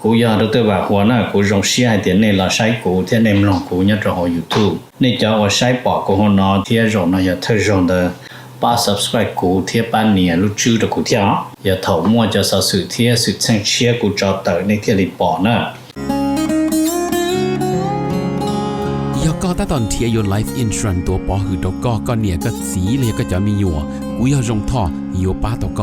กูยาดตัวว่าหัวหน้ากูจงเสียเดี๋ยวนี้ละใช้กูเที่ยในมลองกูเนี่ยจะหอ YouTube นี่จะว่าใช้ปอกกูหัวนอเที่ยจงนะอย่าเธอจง的ป้า subscribe กูเที่ยป้านเนี่ยรู้ชื่อ的กูเที่ยอย่าเถามั่วจะสะสื่อเที่ยสุดแสงเชียกูจะเตอในเที่ยลิปอนะก็ตอนเทียยน Life Insurance ตัวปอหือตกก็เนี่ยก็สีเลยก็จะมีอยู่กูอยากจงท่ออยู่ป้าตก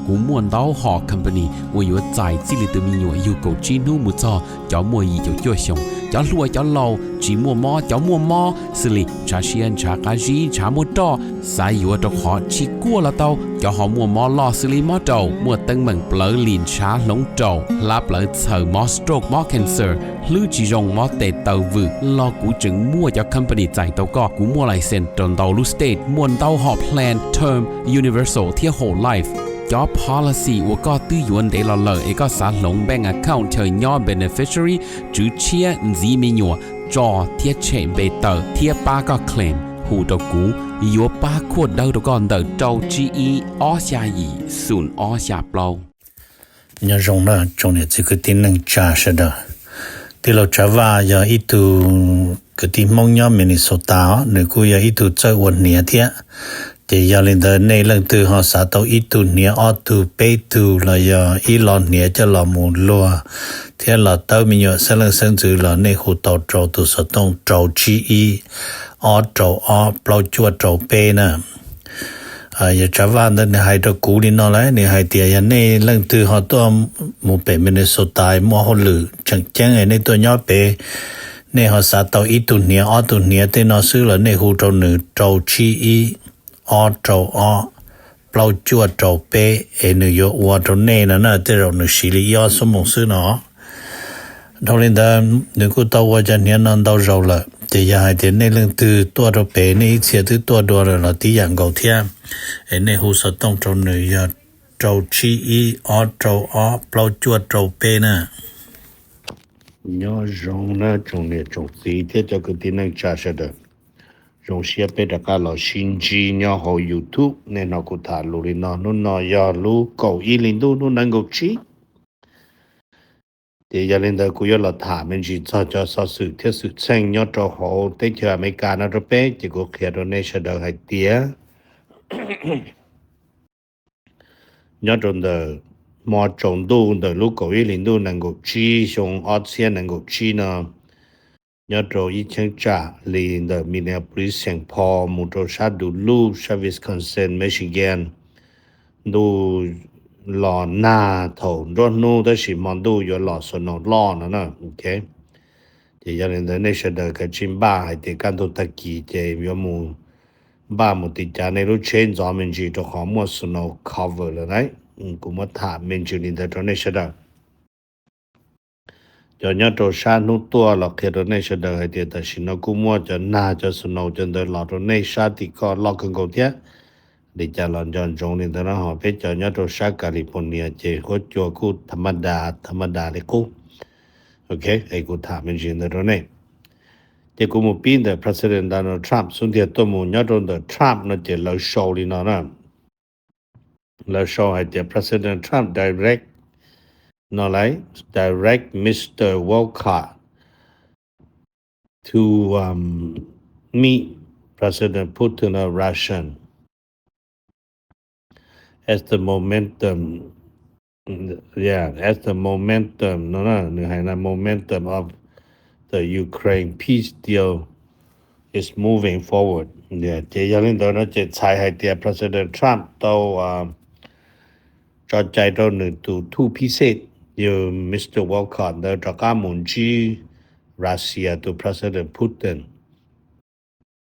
กูม่วนเต้าหอ company ว่าอยู่ใจจิลิตมีอยู่กูจีนูมุจอจะมัวอีจะจ่วยชงจะรวยจะเล่าจีมัวมอจะมัวมอสิลิชาเชียนชากาจีชามัวตอสายอยู่ตกหอชิกัวละเต้าจะหอมัวมอลอสิลิมอเต้ามัวตึงเหมือนเปลือลินชาหลงเต้าลาเปลือเสือมอสโตรกมอ cancer หรือจีจงมอเตเต้าวืรอกูจึงมัวจะ company ใจเต้าก็กูมัวไลเซนตนเต้าลูสเตทมวนเต้าหอ plan term universal เที่ย whole life job policy ว่าก็ตื้อยวนเดลเลอเอกสารลง bank account เธอย่อ beneficiary จื้อเชียจีมีหยัวจอเทียเชมเบเตอร์เทียป้าก็เคลมหูตกูยัวป้าขวดเดาตก่อนเดาเจ้า GE ออชายีศูนย์ออชาเปล่าเนี่ยจงนะจงเนี่ย这个定能加是的ที่เราจะว่าอย่าอีตูก็ที่มองย่อมินิโซตาหรือกูอย่าอีตูเจ้าวันเนี่ยเทียแต่อย่าเล่นเดินในเรื่องตัวหาสาตัวอีตูเนี่ยออตูเปตูแล้วอย่าอีหลอนเนี่ยจะหลอมูลัวเทียเราเต้ามีอยู่เสลังเส้นจือเราในหูเต้าโจตัวสต้องโจจีอีออโจออเปล่าจวดโจเปนะอย่าจะว่าเดินให้ตัวกูนี่นอเลยนี่ให้เตียยันในเรื่องตัวหาตัวมูเปมินิโซตามัวหลือจังแจ้งในตัวย่อเปในหาสาตัวอีตูเนี่ยออตูเนี่ยเตนอซื้อแล้วในหูโจหนึ่งโจจีอีออโจออเปล่าจวดโจเปนโยวัวโจเน่นะเตเราหนึ่งสิริยอสมองซื้อเนาะทอลินดาหนึ่งกูตัวว่าจะเนี่ยนั่นตัวเราละแต่อย่าให้เดี๋ยวในเรื่องตัวโจเปในเสียตัวเราที่อย่างเก่าเทียในหูสต้องโจหนึ่งยาโจชีอีออโจออเปล่าจวดโจเปนะย่อจงนะจงเนี่ยจงสีเที่จะกูที่นั่งจ่าเสด็จจงเสียไปตะกาเราชินจีเนี่ยหอ YouTube ในนกุธาลุรินอนุนอยาลูเก่าอีลินดูนุนังกุชีเดี๋ยวลินเดกูยอละถามมันจีจะสอสื่อเที่สุดแสงยอดหอเตจอเมริกานะเป้จะกูเขียนในเสดให้เตียยอดเดมอจงดูเดลูเก่าอีลินดูนังกุชีชงออเซียนังกุชีนะnhớ rồi ý chân trả liền the Minneapolis St. Paul một trò sát đủ lưu Wisconsin Michigan đủ lò na thầu rồi nô đó chỉ mong đủ yo lò số nó lò nữa nè ok thì giờ nên đây sẽ đợi cái chim ba hay thì can tu ta kỳ thì yo mu ba một tí cha này lúc trên gió mình chỉ cho họ mua số nó cover rồi đấy cũng mất thả mình chỉ nên đó này sẽ đợi cho nhớ trò sa nút tua là khi đó này sẽ đợi thì ta xin nó cũng mua cho na cho số nào cho đợi lọt rồi này sa thì có lọt cần cầu thế để cho lần chọn trong nên ta nó họ biết cho nhớ trò sa California chỉ có cho cô thầm đa để cô ok ai cô thả mình chuyện đó này thì cũng một pin the President Donald Trump xuống thì tôi muốn nhớ trong the Trump nó chỉ là show đi nó nè là show hay thì President Trump direct no like direct Mr. Walcott to meet President Putin of Russia as the momentum momentum of the Ukraine peace deal is moving forward เดี๋ยวเรื่องตัวนั้นจะใช้ให้เดีย President Trump ตัวจอดใจตัวหนึ่งตัวทูพิเศษอยู่ Mr. Walcott เดินจากการมุ่งจีรัสเซียตัว President Putin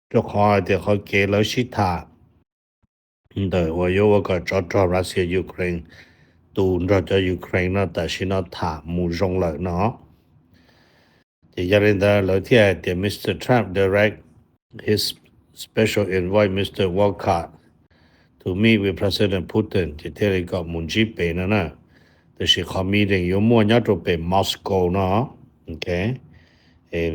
เจ้าของเดี๋ยวเขาเกล้าชิตาเดี๋ยวว่าโยว่าก็จอดรัสเซียยูเครนตัวจอดยูเครนนะแต่ชินาถามูจงเลยเนาะเดี๋ยวเรื่องเดี๋ยวที่เดี๋ยว Mr. Trump direct his special invite Mr. Walcott to meet with President Putin ที่เที่ยวกับมุ่งจีเป็นนะแต่สิเขามีเรื่องอยู่มั่วยัดตัวเป็นมอสโกเนาะโอเค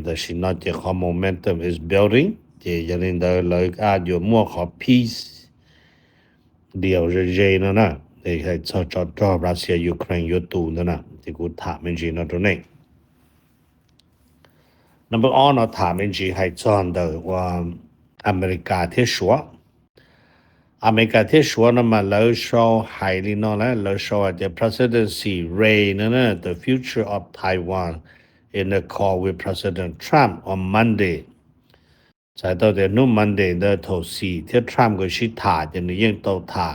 แต่สิน่าจะเขา momentum is building ที่จะเรื่องเดี๋ยวเลยอาจอยู่มั่วเขา peace เดียวเจนะที่ให้จอรัสเซียยูเครนอยู่ตูนะ ที่กูถามจริงๆตัวนี้ number 1เนาะถามจริงๆให้จอนเด้อว่าอเมริกาที่ชัวอเมริกาที่ชัวนั้นมาแล้วชอไฮลีเนาะแล้วชอ the presidency reign the future of Taiwan in a call with President Trump on Monday ใช่ตัวเดียวนู่น Monday เดอร์โทสีที่ทรัมป์ก็ชิดถ่าจะนี่ยังโตถ่า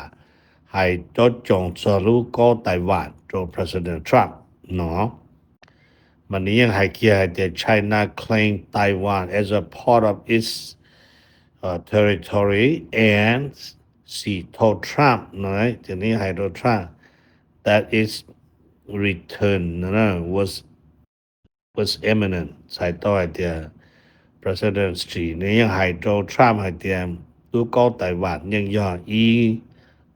ให้จดจงสรุปก็ไต้หวันโดย President Trump เนาะมันนี้ยังให้เกียรติ China claim Taiwan as a part of its territory and she told Trump นะจะนี้ให้โดย Trump that its return นะ was imminent ใช่ตัวเดียวpresidency นี่ยังให้โดทรัมป์ให้เตรียมดูก็ไต้หวันยังย่ออี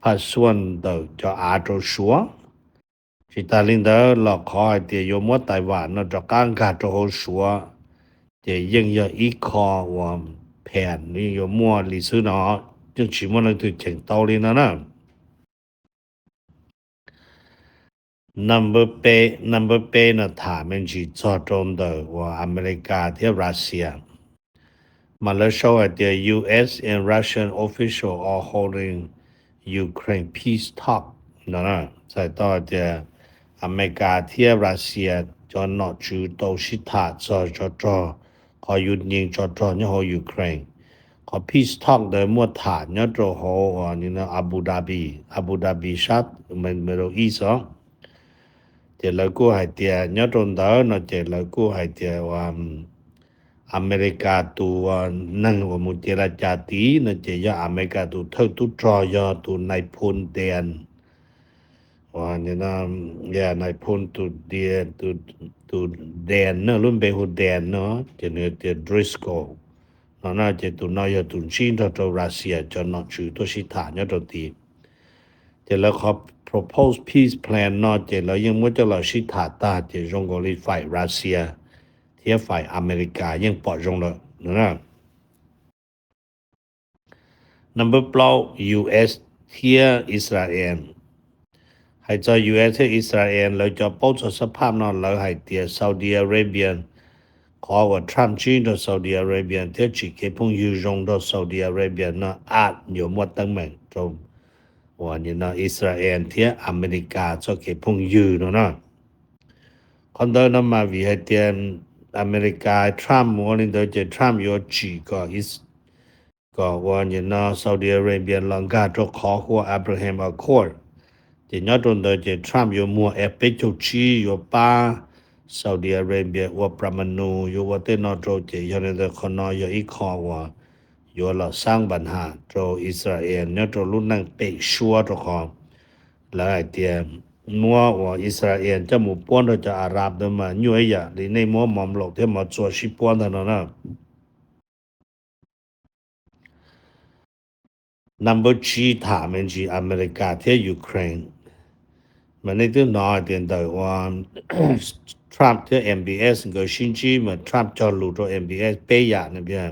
ภาส่วนเดจะอาโจชัวที่ตาลินเดอหลอกขอให้เตรียมว่าไต้หวันเนาะจะการกาโจชัวจะยังย่ออีคอว่าแผนนี่ยมัวลิซึเนาะจึงชิมว่าเราถึงเฉิงเตาลินะ number 8นะถามมันจีจอตรงเดว่าอเมริกาที่รัสเซียMalaysia the US and Russian officials are holding Ukraine peace talk นะใช่ต่อthe อเมริกาที่รัสเซียจะนอจูโตชิตาจอขอหยุดยิงจอเนี่ยของยูเครนขอ peace talk เดมัวถาเนี่ยโตโหนี่นะอาบูดาบีชัดมันMiddle Eastจะแล้วก็ให้เตียเนี่ยตรงเดเนาะจะแล้วก็ให้เตียว่าอเมริกาตัวนั่งว่ามุเจรจาตีนะจะยาอเมริกาตัวเท่าตุตรอยาตัวนายพลเตียนว่าเนี่ยนะยานายพลตัวเดียตัวแดนเนาะรุ่นเบฮูแดนเนาะจะเนี่ยจะดริสโกน่าจะตัวนายตุนชินตัวรัสเซียจะนอชื่อตัวชิตาเนี่ยตัวตีจะแล้วเขา propose peace plan เนาะจะแล้วยังว่าจะเราชิตาตาจะจงกรีฝ่ายรัสเซียที่ฝ่ายอเมริกายังปอดลงเลยนะ number 8 US ที่อิสราเอลให้เจ้า US ที่อิสราเอลเราจะป้องกันสภาพนั้นเราให้เตียซาอุดิอาระเบียขอว่าทรัมป์จีนกับซาอุดิอาระเบียที่จีเก็บพงยูจงกับซาอุดิอาระเบียนะอาจอยู่หมดตั้งแม่ตรงว่านี่นะอิสราเอลที่อเมริกาจะเก็บพงยูนะคนเดินมาวิให้เตียอเมริกาทรัมป์วันนี้โดยจะทรัมป์ยอจีก็ว่านี่นะซาอุดิอาระเบียลังกาจะขอหัวอับราฮัมอะคอร์ดจะยอดตรงโดยจะทรัมป์ยอมัวเอเปจุชียอป้าซาอุดิอาระเบียว่าประมาณนูยอว่าเตนอโตจะยอในแต่คนนอยอีกข้อว่ายอเราสร้างปัญหาโตอิสราเอลเนี่ยโตรุ่นนั่งเปชัวตัวของแล้วไอเดียมัวว่าอิสราเอลจะหมู่ป้อนเราจะอาหรับเดิมมาอยู่ไอ้ยาในในมัวมอมโลกที่มาจัวชิป้อนเท่านั้นนะ number 3ถามมันจีอเมริกาที่ยูเครนมันนี่ตัวน้อยเดียนแต่ว่าทรัมป์ที่ MBS ก็ชินจีมันทรัมป์จะรู้ตัว MBS เปียนะเบีย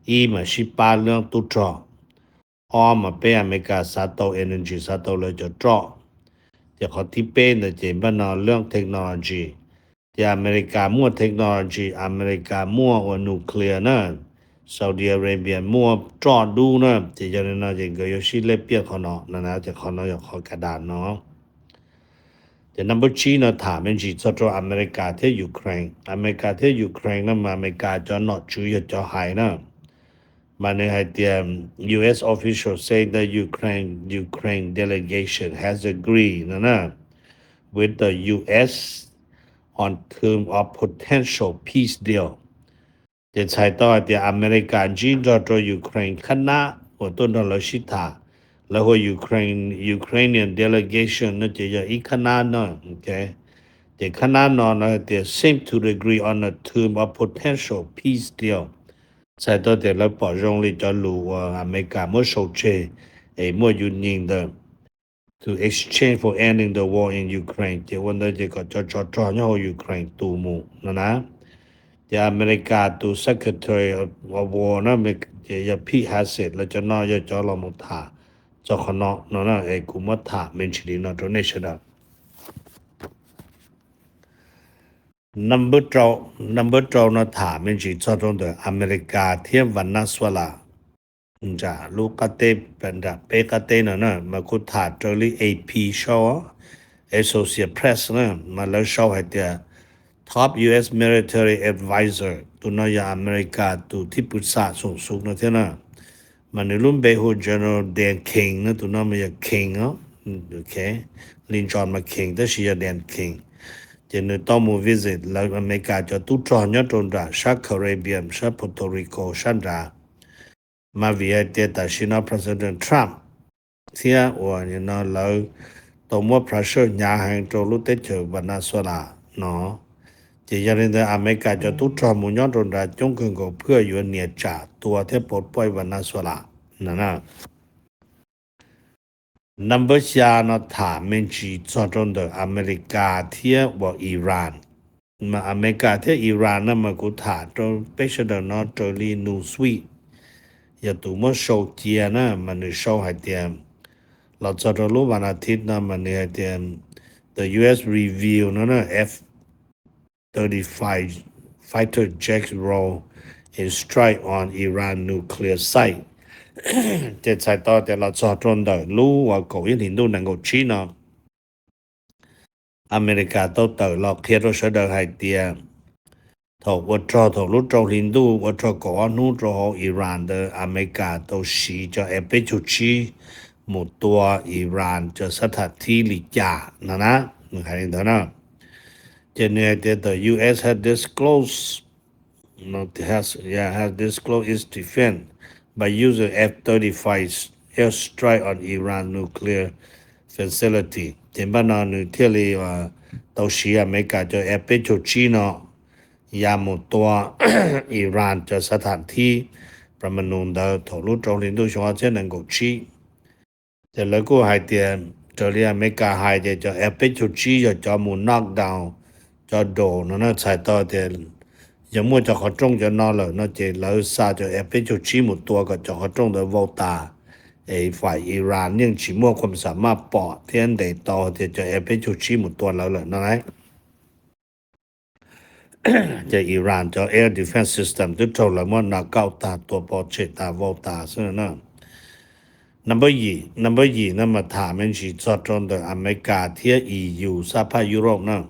อีมันชิปาเรื่องตุจอมาเปียอเมริกาซาโต energy ซาโตเลยจะจ่อจะขอที่เป็นแต่เจมันนเรื่องเทคโนโลยีที่อเมริกามั่วเทคโนโลยีอเมริกามั่วว่านิวเคลียร์นะซาอุดิอาระเบียมั่วจอดดูนะที่จะนั่นจะก็ยชิเลเปียเขาเนาะนั่นนะจะเขาเนาะอยากขอกระดานเนาะแต่ number 3นะถามมันจีจะตัวอเมริกาที่ยูเครนอเมริกาที่ยูเครนนั้นมาอเมริกาจะนอช่วยจะหายนะมันให้เตรียม US officials say the Ukraine delegation has agreed with the US on terms of potential peace deal จะใช้ต่อที่อเมริกาจีนจะตัวยูเครนคณะว่าต้นเราชิตาแล้วว่าUkrainian delegation นั่นจะอีกคณะนั่นโอเคแต่คณะนั้นนะจะ seem to agree on a term of potential peace deal ใช่ตัวเดียวเราปล่อยลงเลยจะรู้ว่าอเมริกาเมื่อโซเชมั่วยุนยิงเดิม to exchange for ending the war in Ukraine จะวันนั้นจะก็จะเนี่ยของยูเครนตูมูนะจะอเมริกาตัว Secretary of War นะจะพี่ฮาเซตแล้วจะน้อยจะลองมุทาจะขนนะกุมถาเมนชิลินะตัวเนชั่น number 12นะถามมันสิจอดงอเมริกาเทียมวันนาสวลาจ้ะลูกกะเตเป็นดะเปกะเตนะมาคุถาจอลี AP show Associate Press นะมาแล้ว show ให้เตีย Top US Military Advisor ตุนยาอเมริกาตุที่ปรึกษาสูงสุดนะเท่านะมันในรุ่นเบฮู General Dan King นะตุนมันยา King เนาะโอเคลินจอนมา King แต่ชียา Dan King จะนึกต้องมู visit แล้วอเมริกาจะตุจอนยอดตรงดาชาคาริเบียนชาปุโตริโกชันดามาวิเอเตตาชินา President Trump เสียว่าเนี่ยนะแล้วตัวมัว pressure ญาให้ตัวลุเตเจอวันนาสวลาเนาะจะยันเดอเมริกาจะตุจอมุญยอดตรงดาจงคึงก็เพื่ออยู่เนี่ยจ่าตัวที่ปลดปล่อยวันนาสวลานั่นนะnumber 3นะถามมันจีจอดตรงอเมริกาเทียบว่าอิหร่านมาอเมริกาเทียอิหร่านนะมากุถาตรงเปชดนอตรีนูสวีอย่าตัวมันโชว์เจียนะมันโชว์ให้เตียมเราจะรู้วันอาทิตย์นะมันให้เตียม the US review นะ F-35 fighter jets roll in strike on Iran nuclear site จะใช้ต่อแต่เราจะตรงรู้ว่าเขายังเห็นดูนังกชีนะอเมริกาต้องต่อเราเคลียร์เราเสดอให้เตียถกวัดจอถกรู้จอลินดูวัดจอก่อนนู้จออิหร่านเดออเมริกาต้องชีจะเอเปจุชีหมดตัวอิหร่านจะสถานที่ลิจานะมันใครเห็นนะจะเนี่ย the US has disclosed has disclosed its defense by using F-35 airstrike on Iran nuclear facility เห็นบ้านนเที่ยวเลยว่าตัวชีอเมริกาจะเอเปจุชีเนาะยาหมดตัว อิหร่านจะสถานที่ประมาณนั้นถกรู้จงลินดูชว่าเช่นนังกชีแต่แล้วก็ให้เตียนจะเรียอเมริกาให้เดียจะเอเปจุชีจะมูน็อกดาวน์จะโดนนั่นใช้ต่อเตียนยังมั่วจะขอจงจะนอนเลยนั่นจะแล้วซาจะเอเปจุชีหมดตัวก็จะขอจงเดวอลตาฝ่ายอิหร่านยังชิมั่วความสามารถปอดเทียนได้ต่อจะเอเปจุชีหมดตัวแล้วเลยนั่นไงจะอิหร่านจะ air defense system ที่โจละมั่วนักเก้าตาตัวปอเชตาวอลตาซึ่งนั่นnumber 2นั่นมาถามมันสิจอดตรงอเมริกาเทีย EU สหภาพยุโรปนั่น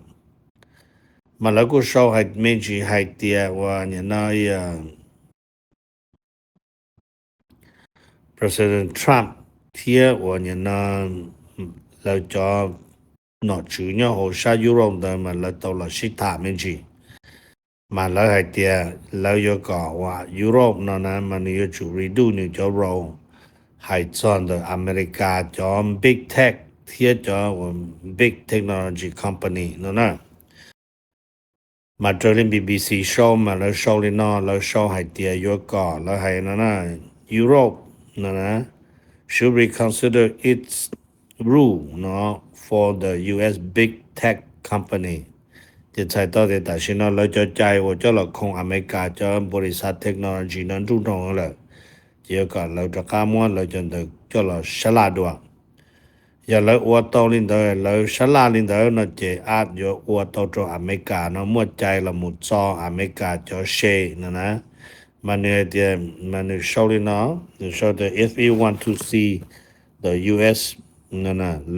มาแล้วก็โชว์ให้มันสิให้เตียว่าเนี่ยนะPresident Trump เทียว่าเนี่ยนะเราจะนอชื่อเนี่ยโหชายุโรปเดิมมาแล้วตัวเราสิถามมันสิมาแล้วให้เตียแล้วยก็ว่ายุโรปนั่นนะมันอยู่จุรีดูนี่จะรอให้จอนอเมริกาจอม Big Tech เทียจอม Big Technology Company นั่นนะมาเจอเรื่อง BBC show มาแล้ว show เลยนอแล้ว show ให้เตียยก็แล้วให้นั่นนะยุโรปนั่นนะ should reconsider its rule เนาะ for the US Big Tech Company จะใช้ต่อแต่แต่ชินเราจะใจว่าจะเราคงอเมริกาจะบริษัทเทคโนโลยีนั้นทุกตรงเลยเจ้าก็เราจะกล้ามั่วเราจะเด็กจะเราฉลาดด้วยอย่าเราอวดตัวลินเดอร์เราฉลาดลินเดอร์นั่นจะอาจจะอวดตัวจากอเมริกาเนาะมั่วใจเราหมดซออเมริกาจะเชนะมันเนี่ยมันโชว์ลินเนาะโชว์ if you want to see the US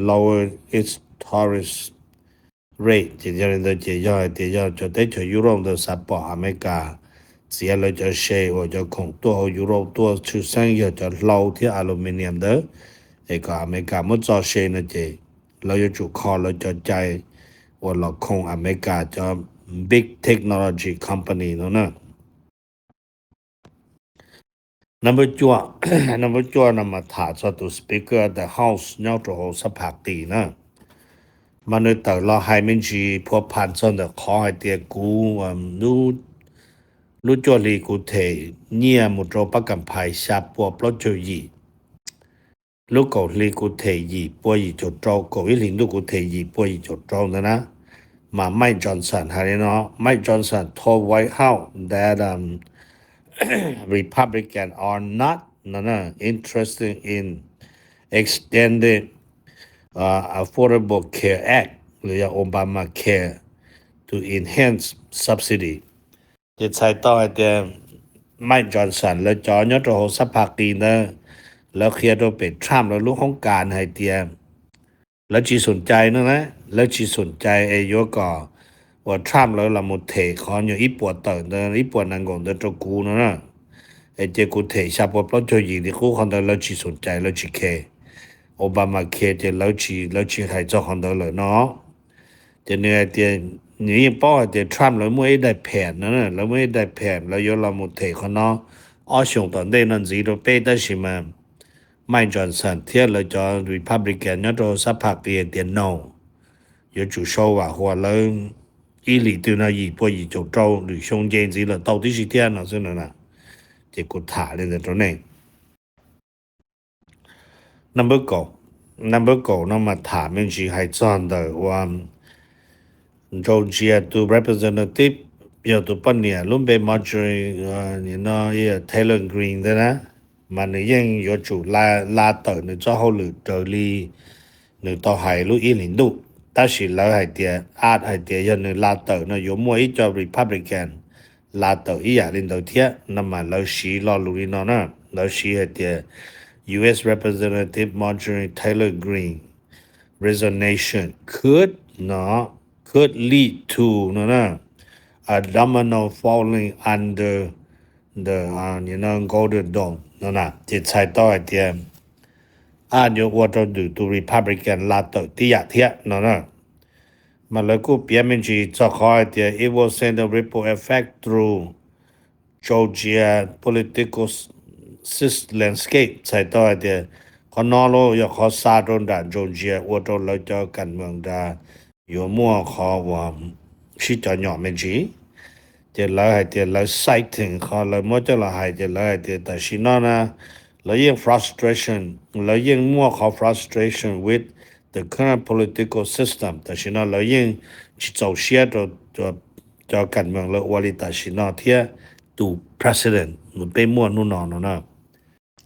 lower its tourist rate จะเรื่องจะจะได้จะยุโรป的ซัพพอร์ตอเมริกาเสียเลยจะเชว่าจะคงตัวยุโรปตัวชื่อเสียงจะเล่าที่อลูมิเนียมเด้อก็อเมริกามันจะเชนะเจเราจะจุคอเราจะใจว่าเราคงอเมริกาจะ big technology company นั่นนะnumber 2นำมาถามตัว speaker at the house เนาะตัวสภาตีนะมันเลยแต่เราให้มันจีพวกพันส่วนแต่ขอให้เตียกูรู้จวลีกูเทเนี่ยมุดโรปกันภายชาปัวปลดจุยีลูกเกาหลีกูเทยีปัวยีจุดโจเกาหลีลูกกูเทยีปัวยีจุดโจนะมาไมค์จอห์นสันฮะเนาะไมค์จอห์นสัน told White House that Republicans are not interested in extending Affordable Care Act หรือ Obamacare to to enhance subsidy จะใช้ต่อแต่ไม่จอนสันแล้วจอยอดโหสัพพากีนะแล้วเคลียร์ตัวเป็นทรัมป์แล้วลูกของการให้เตียแล้วจีสนใจนะแล้วจีสนใจไอ้ยก็ว่าทรัมป์แล้วละมุเทขออยู่อีปวดเติร์อีปวดนางงเดตกูนะไอ้เจกูเทชาปปลจยิงที่คู่คนเดแล้วจีสนใจแล้วจีเคโอบามาเคจะแล้วจีให้เจ้าคนเดเลยเนาะจะเนี่ยเตียนี่ป้อเตียทรัมป์แล้วไม่ได้แผนนะแล้วไม่ได้แผนแล้วยละมุเทเขาเนาะอ้อชงตอนได้นั่นสิเราเป้ได้ใช่มั้ยไม่จอนสันเทียแล้วจอ Republican เนี่ยตัวสัพพากีเตีย no 有主说话或人伊里对那一波一就招女兄弟子了到底是天了是了呢这个塔的这呢 number go 那么塔面是还站的ว่าGeorgia to representative 要ตัวปันเนี่ยลุ่มไปมาจอยนี่เนาะไอ้ Taylor Green 的นะมันยัง有主拉到你之后了这里你到海路102但是เราให้เตียอาจให้เตียยันลาเตอร์นะอยู่มวยจอ Republican ลาเตอร์อีอย่างลินเทียนำมาเราชี้รอลุยนนะเราชี้ให้เตีย US Representative Marjorie Taylor Greene resignation could lead to a domino falling under the Golden Dome นะจิตใช้ต่อให้เตียอาจยกว่าเราดูตัว Republican ลาเตอร์ที่อยากเทียนะมาแล้วก็เปลี่ยนเป็นจีจะขอให้เดีย it will send a ripple effect through Georgia political landscape ใช่ต่อให้เดียคนนอโลอยากขอซาโดนด่าน Georgia ว่าเราจะกันเมืองดาอยู่มั่วขอว่าชิจหย่อเป็นจีจะเลยให้เดียเลยใส่ถึงขอเลยมั่วจะเลยให้เดียเลยให้เดียแต่ชินอนะแล้วยัง frustration แล้วยังมั่วขอ frustration with the current political system แต่ชินอแล้วยังจิตเสียตัวกันเมืองแล้ววาลิตาชินอเทียตู president มันเป็นมั่วนู่นนอนนะ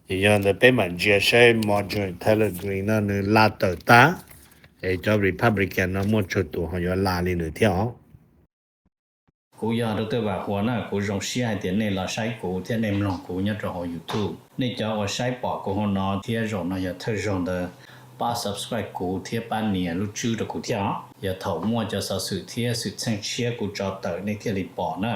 อย่างแต่เป็นมันเจียใช้ Marjorie Taylor Greene นั่นลาเตอร์ตาไอ้เจ้า Republican นั่นมั่วชุดตัวเขาอยู่ลาลีหรือเที่ยวกูอยากรู้ตัวว่าหัวหน้ากูจงเสียเดี๋ยวนี้เราใช้กูที่ในมลองกูเนี่ยจะหอ YouTube นี่จะว่าใช้ปอกกูหัวหน้าที่จงนะอย่าเธอจงเดป้า subscribe กูที่ป้าเนี่ยรู้ชื่อ的กูเที่ยวอย่าถอมั่วจะสื่อที่สื่อเชิงเชียกูจอเตอร์ในที่รีปอร์ตนะ